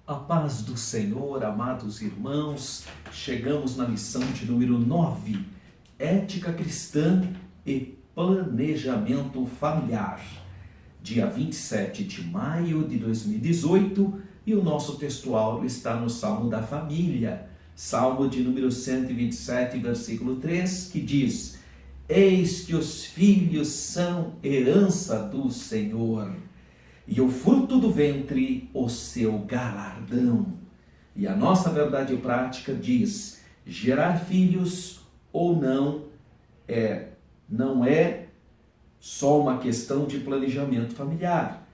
A paz do Senhor, amados irmãos, chegamos na lição de número 9, Ética Cristã e Planejamento Familiar, dia 27 de maio de 2018, e o nosso textual está no Salmo da Família, Salmo de número 127, versículo 3, que diz: Eis que os filhos são herança do Senhor, e o fruto do ventre, o seu galardão. E a nossa verdade prática diz: gerar filhos ou não é só uma questão de planejamento familiar,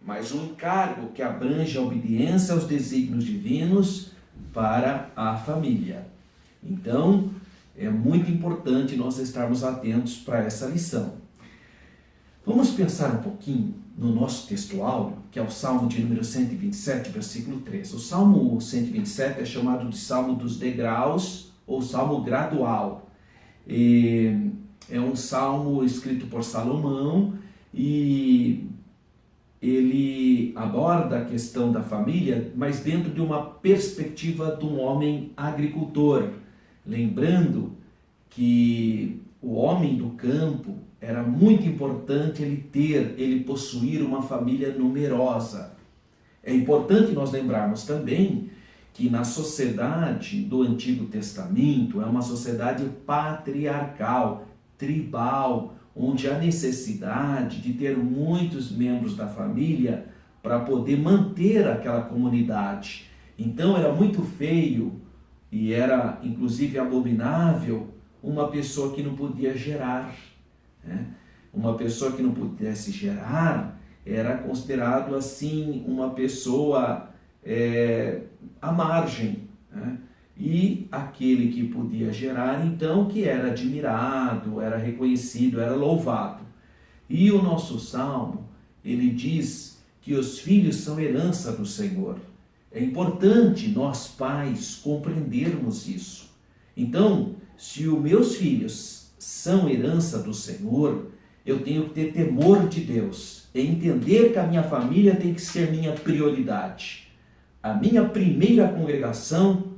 mas um encargo que abrange a obediência aos desígnios divinos para a família. Então, é muito importante nós estarmos atentos para essa lição. Vamos pensar um pouquinho no nosso textual, que é o Salmo de número 127, versículo 3. O Salmo 127 é chamado de Salmo dos Degraus ou Salmo Gradual. É um salmo escrito por Salomão e ele aborda a questão da família, mas dentro de uma perspectiva de um homem agricultor. Lembrando que o homem do campo era muito importante ele possuir uma família numerosa. É importante nós lembrarmos também que na sociedade do Antigo Testamento é uma sociedade patriarcal, tribal, onde há necessidade de ter muitos membros da família para poder manter aquela comunidade. Então era muito feio e era inclusive abominável uma pessoa que não podia gerar. Uma pessoa que não pudesse gerar era considerado assim uma pessoa à margem, e aquele que podia gerar, então, que era admirado, era reconhecido, era louvado. E o nosso salmo, ele diz que os filhos são herança do Senhor. É importante nós pais compreendermos isso. Então, se os meus filhos são herança do Senhor, eu tenho que ter temor de Deus, e entender que a minha família tem que ser minha prioridade. A minha primeira congregação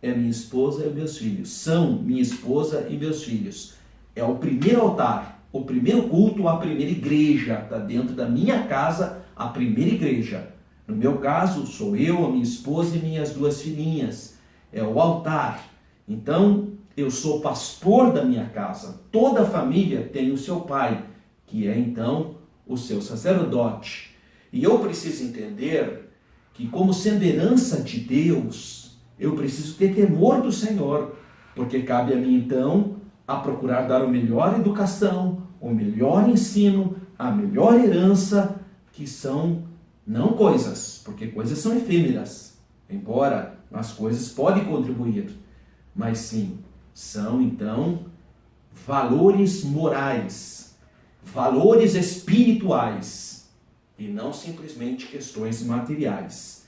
é minha esposa e meus filhos. São minha esposa e meus filhos. É o primeiro altar, o primeiro culto, a primeira igreja. Está dentro da minha casa, a primeira igreja. No meu caso, sou eu, a minha esposa e minhas duas filhinhas. É o altar. Então, eu sou pastor da minha casa. Toda a família tem o seu pai, que é então o seu sacerdote. E eu preciso entender que, como sendo herança de Deus, eu preciso ter temor do Senhor, porque cabe a mim então a procurar dar a melhor educação, o melhor ensino, a melhor herança, que são não coisas, porque coisas são efêmeras, embora as coisas podem contribuir, mas sim, são então valores morais, valores espirituais e não simplesmente questões materiais.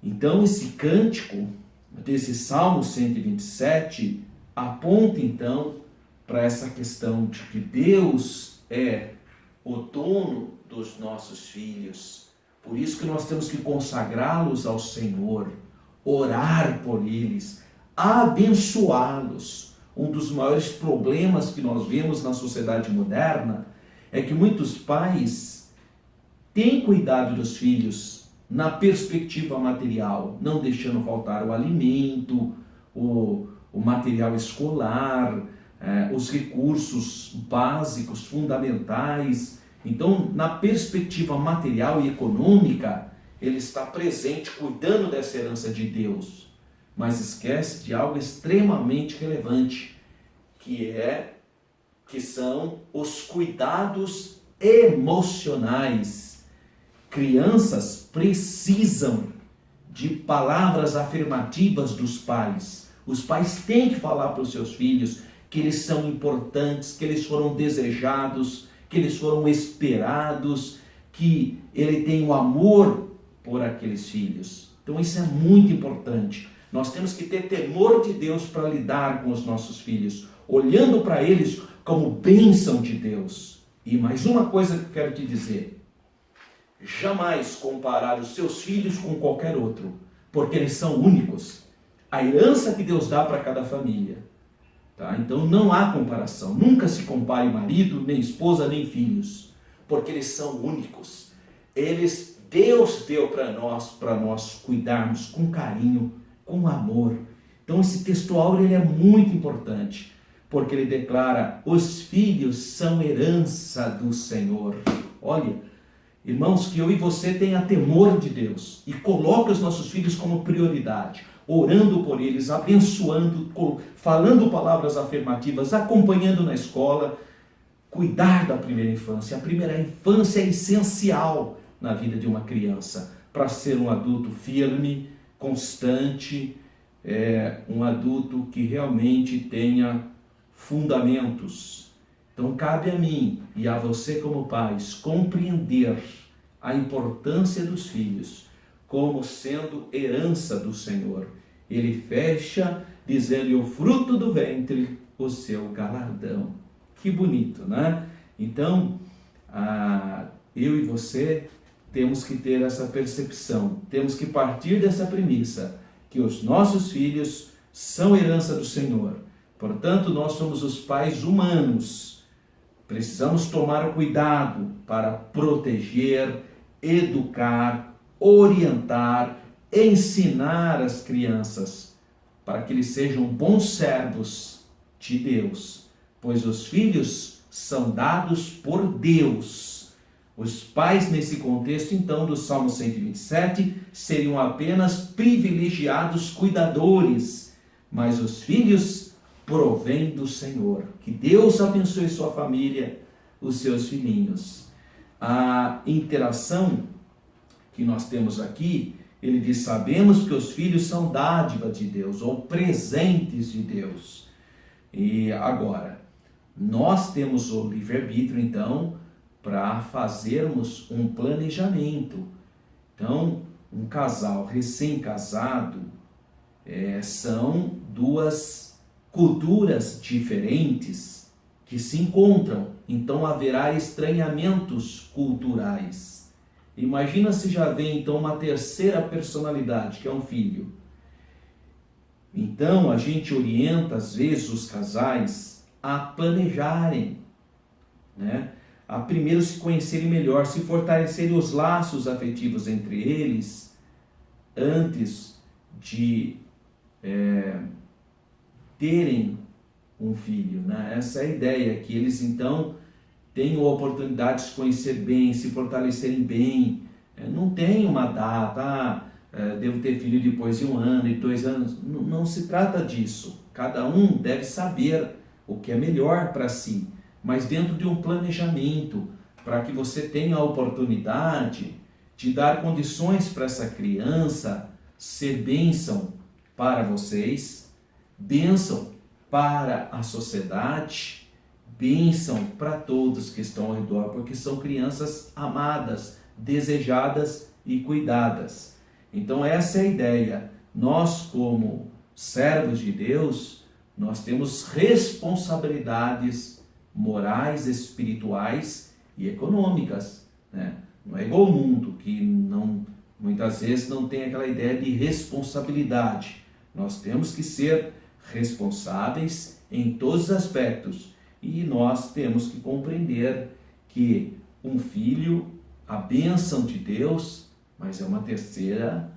Então esse cântico desse Salmo 127 aponta então para essa questão de que Deus é o dono dos nossos filhos. Por isso que nós temos que consagrá-los ao Senhor, orar por eles, abençoá-los. Um dos maiores problemas que nós vemos na sociedade moderna é que muitos pais têm cuidado dos filhos na perspectiva material, não deixando faltar o alimento, o material escolar, os recursos básicos, fundamentais. Então, na perspectiva material e econômica, ele está presente, cuidando dessa herança de Deus, mas esquece de algo extremamente relevante, que são os cuidados emocionais. Crianças precisam de palavras afirmativas dos pais. Os pais têm que falar para os seus filhos que eles são importantes, que eles foram desejados, que eles foram esperados, que ele tem o amor por aqueles filhos. Então isso é muito importante. Nós temos que ter temor de Deus para lidar com os nossos filhos, olhando para eles como bênção de Deus. E mais uma coisa que eu quero te dizer. jamais comparar os seus filhos com qualquer outro, porque eles são únicos. A herança que Deus dá para cada família. Tá? Então não há comparação. Nunca se compare marido, nem esposa, nem filhos, porque eles são únicos. Deus deu para nós cuidarmos com carinho, com amor. Então esse texto áureo ele é muito importante, porque ele declara: os filhos são herança do Senhor. Olha, irmãos, que eu e você tenha temor de Deus e coloque os nossos filhos como prioridade, orando por eles, abençoando, falando palavras afirmativas, acompanhando na escola, cuidar da primeira infância. A primeira infância é essencial na vida de uma criança para ser um adulto firme, constante, um adulto que realmente tenha fundamentos. Então cabe a mim e a você como pais compreender a importância dos filhos como sendo herança do Senhor. Ele fecha dizendo: o fruto do ventre, o seu galardão. Que bonito, né? Então, eu e você temos que ter essa percepção, temos que partir dessa premissa, que os nossos filhos são herança do Senhor. Portanto, nós somos os pais humanos. Precisamos tomar o cuidado para proteger, educar, orientar, ensinar as crianças, para que eles sejam bons servos de Deus, pois os filhos são dados por Deus. Os pais, nesse contexto, então, do Salmo 127, seriam apenas privilegiados cuidadores, mas os filhos provêm do Senhor. Que Deus abençoe sua família, os seus filhinhos. A interação que nós temos aqui, ele diz: sabemos que os filhos são dádiva de Deus, ou presentes de Deus. E agora, nós temos o livre-arbítrio, então, para fazermos um planejamento. Então, um casal recém-casado são duas culturas diferentes que se encontram. Então, haverá estranhamentos culturais. Imagina se já vem, então, uma terceira personalidade, que é um filho. Então, a gente orienta, às vezes, os casais a planejarem, né? A primeiro se conhecerem melhor, se fortalecerem os laços afetivos entre eles, antes de terem um filho, né? Essa é a ideia, que eles então tenham a oportunidade de se conhecer bem, se fortalecerem bem. Não tem uma data, devo ter filho depois de 1 ano e 2 anos, não se trata disso. Cada um deve saber o que é melhor para si, mas dentro de um planejamento, para que você tenha a oportunidade de dar condições para essa criança ser bênção para vocês, bênção para a sociedade, bênção para todos que estão ao redor, porque são crianças amadas, desejadas e cuidadas. Então essa é a ideia. Nós, como servos de Deus, nós temos responsabilidades morais, espirituais e econômicas, né? Não é igual ao mundo, que muitas vezes não tem aquela ideia de responsabilidade. Nós temos que ser responsáveis em todos os aspectos, e nós temos que compreender que um filho, a bênção de Deus, mas é uma terceira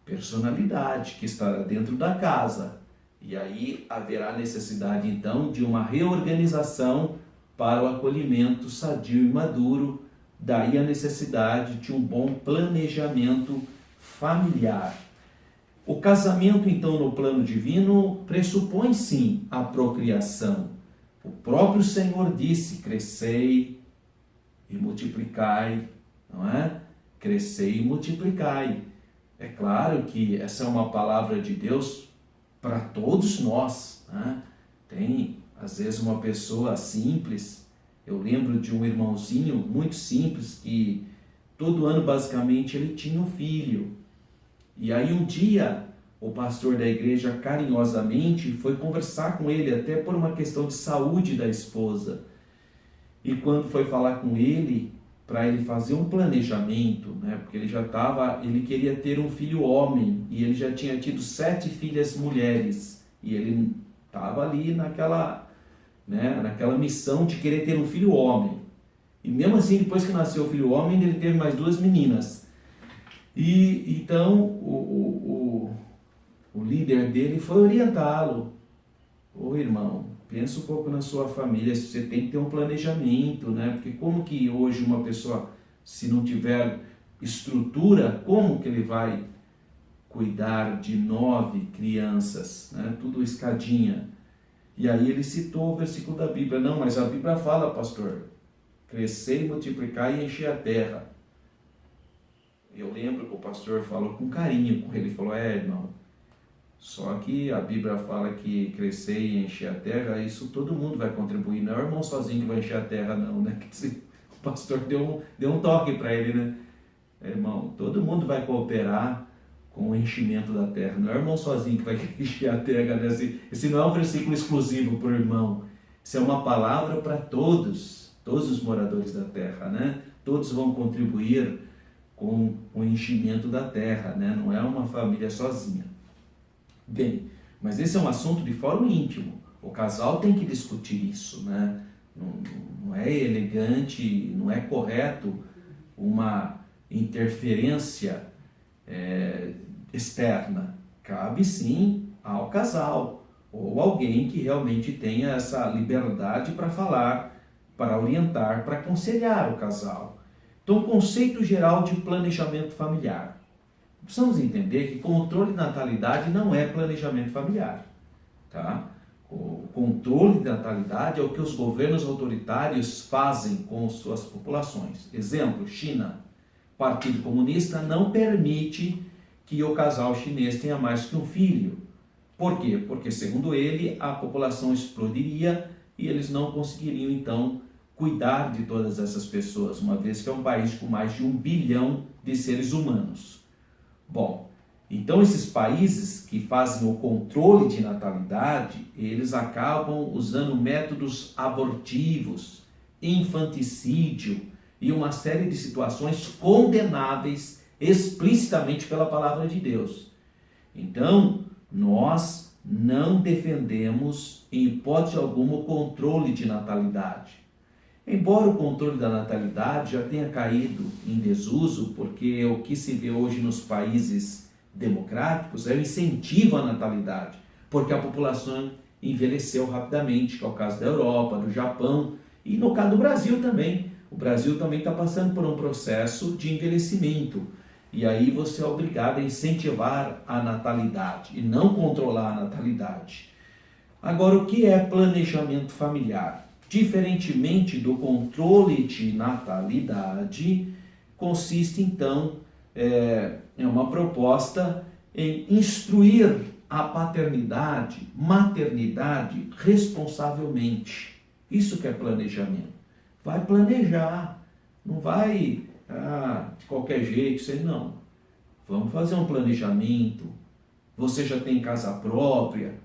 personalidade que estará dentro da casa. E aí haverá necessidade, então, de uma reorganização para o acolhimento sadio e maduro. Daí a necessidade de um bom planejamento familiar. O casamento, então, no plano divino, pressupõe, sim, a procriação. O próprio Senhor disse: crescei e multiplicai, não é? Crescei e multiplicai. É claro que essa é uma palavra de Deus para todos nós, né? Tem, às vezes, uma pessoa simples. Eu lembro de um irmãozinho muito simples que todo ano, basicamente, ele tinha um filho. E aí um dia o pastor da igreja carinhosamente foi conversar com ele, até por uma questão de saúde da esposa. E quando foi falar com ele para ele fazer um planejamento, né? Porque ele queria ter um filho homem, e ele já tinha tido 7 filhas mulheres, e ele estava ali naquela missão de querer ter um filho homem. E mesmo assim, depois que nasceu o filho homem, ele teve mais 2 meninas. E então o líder dele foi orientá-lo. Ô irmão, pensa um pouco na sua família, você tem que ter um planejamento, né? Porque como que hoje uma pessoa, se não tiver estrutura, como que ele vai cuidar de 9 crianças, né? Tudo escadinha. E aí ele citou o versículo da Bíblia. Não, mas a Bíblia fala, pastor, crescer, multiplicar e encher a terra. Eu lembro que o pastor falou com carinho com ele, falou, irmão, só que a Bíblia fala que crescer e encher a terra, isso todo mundo vai contribuir, não é o irmão sozinho que vai encher a terra não, né? O pastor deu um toque para ele, né? Irmão, todo mundo vai cooperar com o enchimento da terra, não é o irmão sozinho que vai encher a terra, né? Esse não é um versículo exclusivo para o irmão, isso é uma palavra para todos os moradores da terra, né? Todos vão contribuir com o enchimento da terra, né? Não é uma família sozinha. Bem, mas esse é um assunto de fórum íntimo. O casal tem que discutir isso, né? Não é elegante, não é correto uma interferência externa. Cabe sim ao casal ou alguém que realmente tenha essa liberdade para falar, para orientar, para aconselhar o casal. Então, conceito geral de planejamento familiar. Precisamos entender que controle de natalidade não é planejamento familiar, tá? O controle de natalidade é o que os governos autoritários fazem com suas populações. Exemplo, China. O Partido Comunista não permite que o casal chinês tenha mais que um filho. Por quê? Porque, segundo ele, a população explodiria e eles não conseguiriam, então, cuidar de todas essas pessoas, uma vez que é um país com mais de 1 bilhão de seres humanos. Bom, então esses países que fazem o controle de natalidade, eles acabam usando métodos abortivos, infanticídio e uma série de situações condenáveis explicitamente pela palavra de Deus. Então, nós não defendemos em hipótese alguma o controle de natalidade. Embora o controle da natalidade já tenha caído em desuso, porque o que se vê hoje nos países democráticos é o incentivo à natalidade, porque a população envelheceu rapidamente, que é o caso da Europa, do Japão e no caso do Brasil também. O Brasil também está passando por um processo de envelhecimento e aí você é obrigado a incentivar a natalidade e não controlar a natalidade. Agora, o que é planejamento familiar? Diferentemente do controle de natalidade, consiste então em uma proposta em instruir a paternidade, maternidade responsavelmente. Isso que é planejamento. Vai planejar, não vai de qualquer jeito, sei não. Vamos fazer um planejamento. Você já tem casa própria,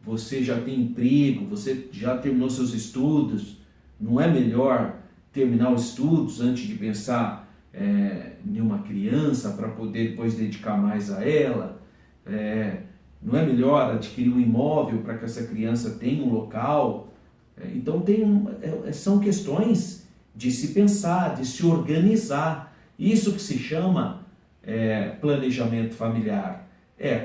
você já tem emprego, você já terminou seus estudos, não é melhor terminar os estudos antes de pensar em uma criança para poder depois dedicar mais a ela? Não é melhor adquirir um imóvel para que essa criança tenha um local? Então são questões de se pensar, de se organizar. Isso que se chama planejamento familiar.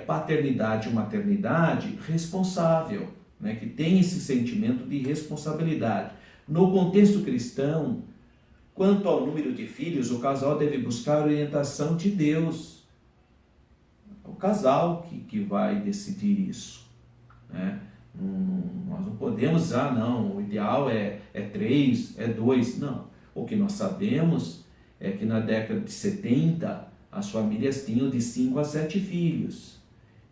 Paternidade e maternidade responsável, né, que tem esse sentimento de responsabilidade. No contexto cristão, quanto ao número de filhos, o casal deve buscar a orientação de Deus. É o casal que vai decidir isso, né? Nós não podemos dizer, não, o ideal é 3, é 2. Não. O que nós sabemos é que na década de 70, as famílias tinham de 5 a 7 filhos.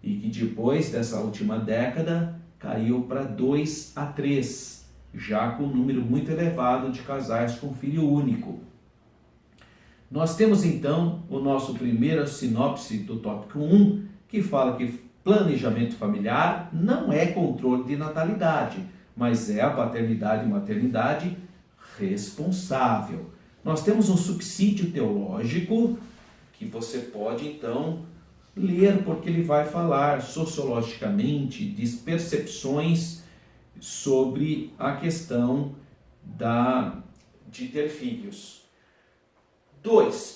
E que depois dessa última década, caiu para 2 a 3, já com um número muito elevado de casais com filho único. Nós temos então o nosso primeiro sinopse do tópico 1, que fala que planejamento familiar não é controle de natalidade, mas é a paternidade e maternidade responsável. Nós temos um subsídio teológico que você pode, então, ler, porque ele vai falar sociologicamente de percepções sobre a questão de ter filhos.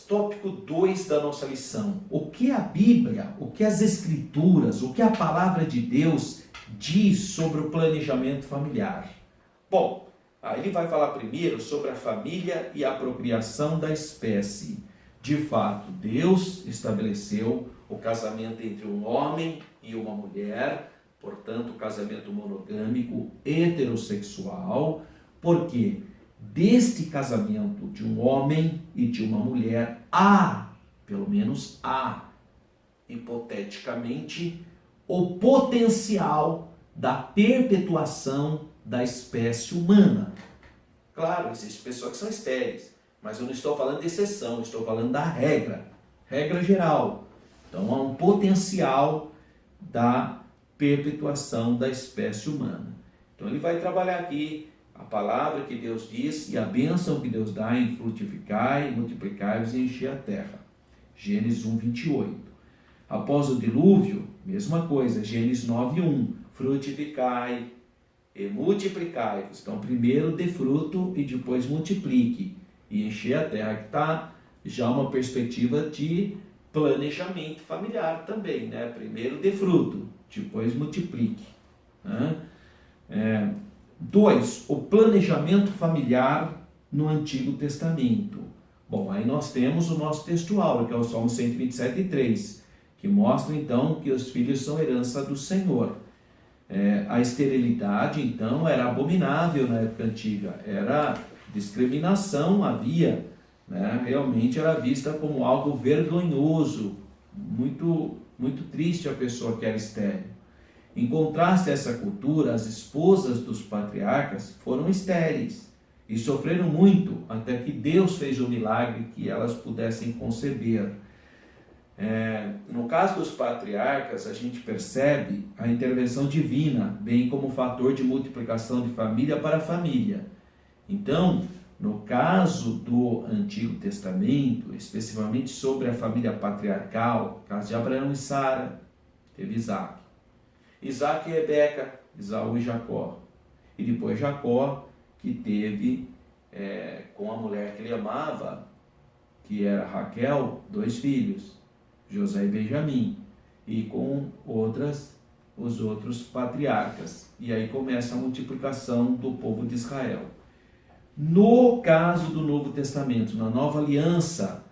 Tópico 2 da nossa lição. O que a Bíblia, o que as Escrituras, o que a Palavra de Deus diz sobre o planejamento familiar? Bom, aí ele vai falar primeiro sobre a família e a procriação da espécie. De fato, Deus estabeleceu o casamento entre um homem e uma mulher, portanto, o casamento monogâmico heterossexual, porque deste casamento de um homem e de uma mulher pelo menos hipoteticamente, o potencial da perpetuação da espécie humana. Claro, existem pessoas que são estéreis, mas eu não estou falando de exceção, estou falando da regra geral. Então há um potencial da perpetuação da espécie humana. Então ele vai trabalhar aqui a palavra que Deus diz e a bênção que Deus dá em frutificai, multiplicai-vos e encher a terra. Gênesis 1, 28. Após o dilúvio, mesma coisa, Gênesis 9, 1. Frutificai e multiplicai-vos. Então primeiro dê fruto e depois multiplique e encher a terra, que está já uma perspectiva de planejamento familiar também, né? Primeiro dê fruto, depois multiplique. 2. O planejamento familiar no Antigo Testamento. Bom, aí nós temos o nosso textual, que é o Salmo 127, 3, que mostra então que os filhos são herança do Senhor. A esterilidade, então, era abominável na época antiga, era discriminação, havia, né? Realmente era vista como algo vergonhoso, muito, muito triste a pessoa que era estéril. Em contraste a essa cultura, as esposas dos patriarcas foram estéreis e sofreram muito até que Deus fez o milagre que elas pudessem conceber. No caso dos patriarcas, a gente percebe a intervenção divina, bem como fator de multiplicação de família para família. Então, no caso do Antigo Testamento, especificamente sobre a família patriarcal, caso de Abraão e Sara, teve Isaac. Isaac e Rebeca, Esaú e Jacó. E depois Jacó, que teve com a mulher que ele amava, que era Raquel, 2 filhos, José e Benjamim. E com os outros patriarcas. E aí começa a multiplicação do povo de Israel. No caso do Novo Testamento, na Nova Aliança,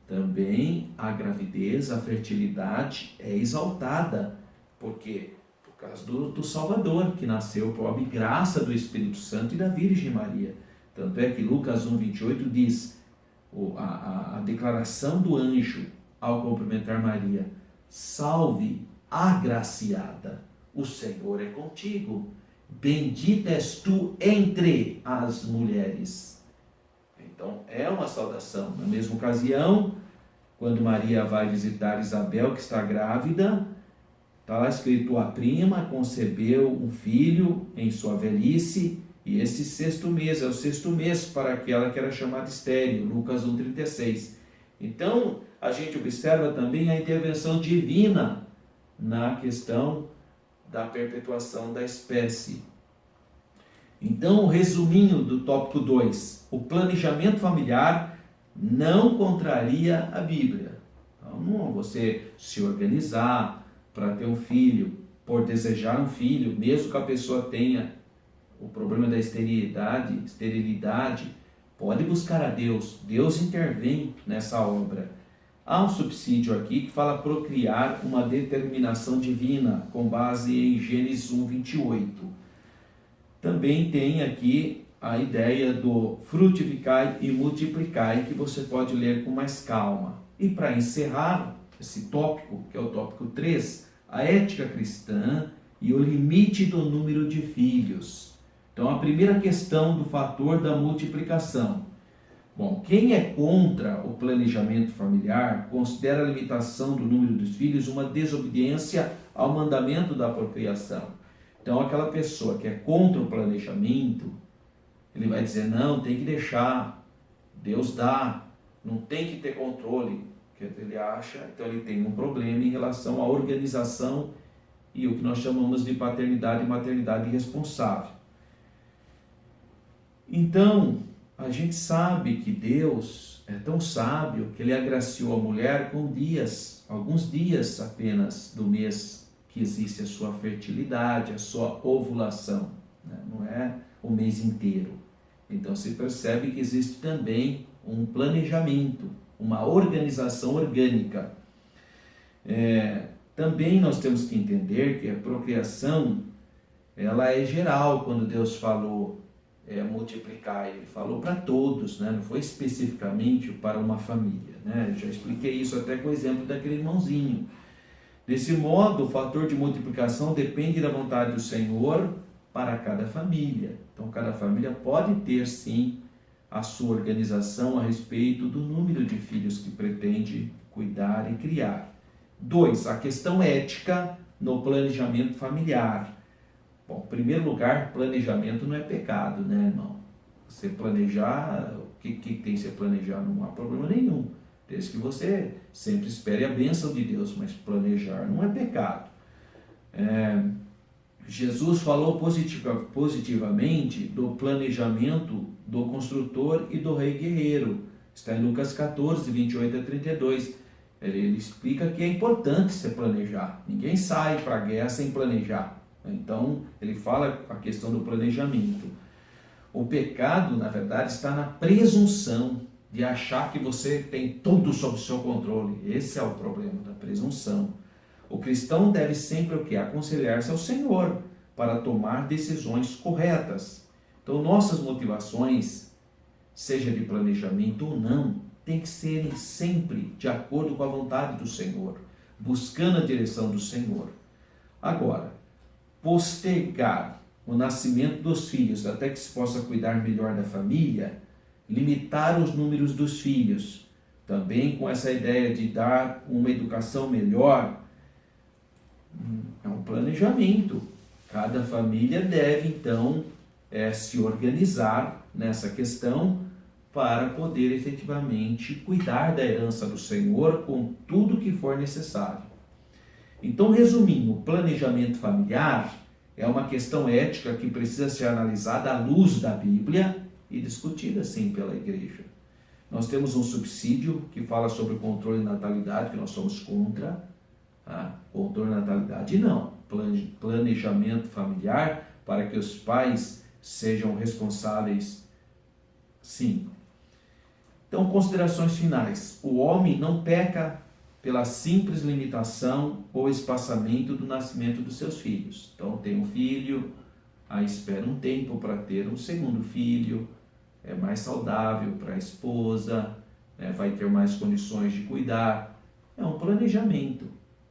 também a gravidez, a fertilidade é exaltada. Por quê? Por causa do Salvador, que nasceu por obra e graça do Espírito Santo e da Virgem Maria. Tanto é que Lucas 1, 28 diz, a declaração do anjo ao cumprimentar Maria: salve, agraciada, o Senhor é contigo. Bendita és tu entre as mulheres. Então é uma saudação. Na mesma ocasião, quando Maria vai visitar Isabel, que está grávida, está lá escrito: a prima concebeu um filho em sua velhice, e este 6º mês, é o 6º mês para aquela que era chamada estéril, Lucas 1,36. Então, a gente observa também a intervenção divina na questão da perpetuação da espécie. Então, resuminho do tópico 2, o planejamento familiar não contraria a Bíblia. Então, não você se organizar para ter um filho, por desejar um filho, mesmo que a pessoa tenha o problema da esterilidade, pode buscar a Deus. Deus intervém nessa obra. Há um subsídio aqui que fala procriar, uma determinação divina, com base em Gênesis 1, 28. Também tem aqui a ideia do frutificai e multiplicai, que você pode ler com mais calma. E para encerrar esse tópico, que é o tópico 3, a ética cristã e o limite do número de filhos. Então, a primeira questão do fator da multiplicação. Bom, quem é contra o planejamento familiar considera a limitação do número dos filhos uma desobediência ao mandamento da procriação. Então, aquela pessoa que é contra o planejamento, ele vai dizer: não, tem que deixar. Deus dá, não tem que ter controle, que ele acha, então ele tem um problema em relação à organização e o que nós chamamos de paternidade e maternidade responsável. Então, a gente sabe que Deus é tão sábio que ele agraciou a mulher com dias, alguns dias apenas do mês que existe a sua fertilidade, a sua ovulação, né? Não é o mês inteiro. Então se percebe que existe também um planejamento, uma organização orgânica. Também nós temos que entender que a procriação, ela é geral. Quando Deus falou multiplicar, ele falou para todos, né? Não foi especificamente para uma família, né? Já expliquei isso até com o exemplo daquele irmãozinho. Desse modo, o fator de multiplicação depende da vontade do Senhor para cada família. Então, cada família pode ter, sim, a sua organização a respeito do número de filhos que pretende cuidar e criar. 2. A questão ética no planejamento familiar. Bom, em primeiro lugar, planejamento não é pecado, né, irmão? Você planejar, o que tem você planejar? Não há problema nenhum. Desde que você sempre espere a bênção de Deus, mas planejar não é pecado. Jesus falou positivamente do planejamento do construtor e do rei guerreiro. Está em Lucas 14, 28 a 32. Ele explica que é importante você planejar. Ninguém sai para a guerra sem planejar. Então, ele fala a questão do planejamento. O pecado, na verdade, está na presunção de achar que você tem tudo sob o seu controle. Esse é o problema da presunção. O cristão deve sempre o quê? Aconselhar-se ao Senhor para tomar decisões corretas. Então, nossas motivações, seja de planejamento ou não, tem que serem sempre de acordo com a vontade do Senhor, buscando a direção do Senhor. Agora, postergar o nascimento dos filhos até que se possa cuidar melhor da família, limitar os números dos filhos, também com essa ideia de dar uma educação melhor, é um planejamento. Cada família deve, então, se organizar nessa questão para poder efetivamente cuidar da herança do Senhor com tudo que for necessário. Então, resumindo, o planejamento familiar é uma questão ética que precisa ser analisada à luz da Bíblia e discutida, sim, pela igreja. Nós temos um subsídio que fala sobre o controle de natalidade, que nós somos contra. Controle de natalidade não. Planejamento familiar para que os pais sejam responsáveis, sim. Então, considerações finais. O homem não peca pela simples limitação ou espaçamento do nascimento dos seus filhos. Então, tem um filho, aí espera um tempo para ter um segundo filho, é mais saudável para a esposa, vai ter mais condições de cuidar. É um planejamento.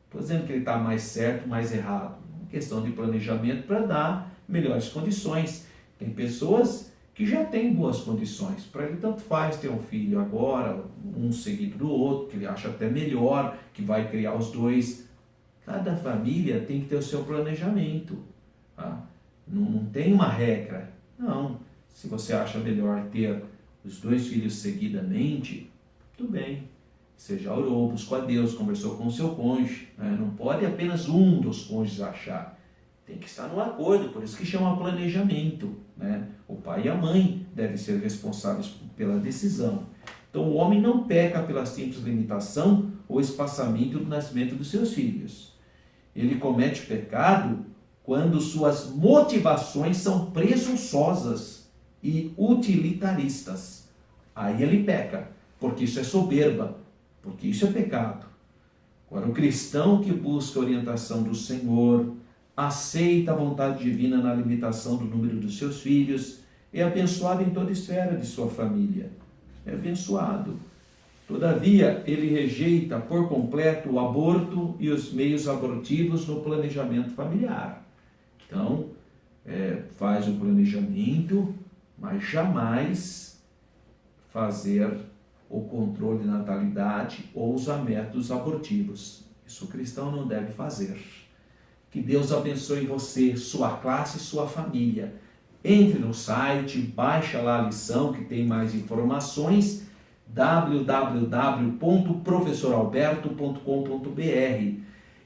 Estou dizendo que ele está mais certo, mais errado. É uma questão de planejamento para dar melhores condições. Tem pessoas que já têm boas condições. Para ele tanto faz ter um filho agora, um seguido do outro, que ele acha até melhor, que vai criar os dois. Cada família tem que ter o seu planejamento. Não tem uma regra. Não. Se você acha melhor ter os dois filhos seguidamente, tudo bem. Você já orou, buscou a Deus, conversou com o seu cônjuge. Não pode apenas um dos cônjuges achar. Tem que estar no acordo, por isso que chama planejamento. O pai e a mãe devem ser responsáveis pela decisão. Então o homem não peca pela simples limitação ou espaçamento do nascimento dos seus filhos. Ele comete pecado quando suas motivações são presunçosas e utilitaristas. Aí ele peca, porque isso é soberba, porque isso é pecado. Agora, o cristão que busca a orientação do Senhor, aceita a vontade divina na limitação do número dos seus filhos, é abençoado em toda esfera de sua família. É abençoado. Todavia, ele rejeita por completo o aborto e os meios abortivos no planejamento familiar. Então, faz o planejamento, mas jamais fazer o controle de natalidade ou usar métodos abortivos. Isso o cristão não deve fazer. Que Deus abençoe você, sua classe e sua família. Entre no site, baixa lá a lição que tem mais informações, www.professoralberto.com.br,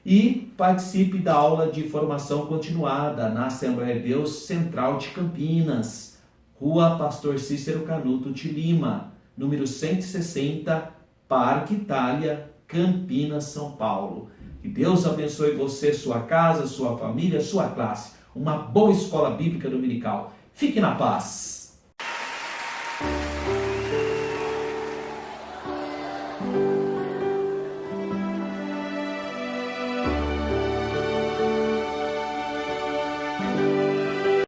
e participe da aula de formação continuada na Assembleia de Deus Central de Campinas, Rua Pastor Cícero Canuto de Lima, número 160, Parque Itália, Campinas, São Paulo. Que Deus abençoe você, sua casa, sua família, sua classe. Uma boa escola bíblica dominical. Fique na paz.